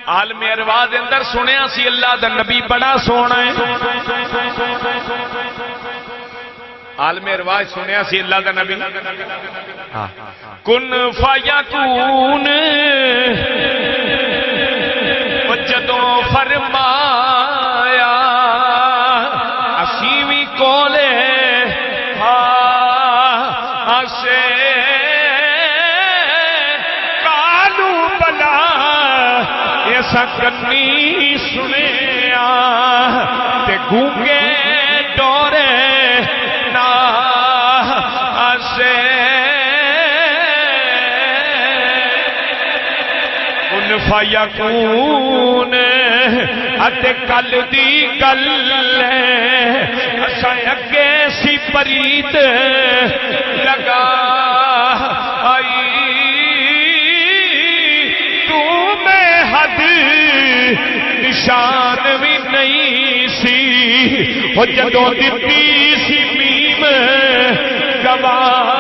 عالم ارواح دے اندر سنیا سی اللہ دا نبی بڑا سونا ہے. عالم ارواح سنیا سی اللہ دا نبی کن فیکون جدوں فرمایا اسی وی کولے آسے کالو بلا ایسا کنی سنیا تے گونگے ڈورے نا آسے کن فیکون اتے کل دی گل اساں اگے سی پریت لگا آئی تو میں حد نشان بھی نہیں سی وہ جدوں دتی سی میم گواہ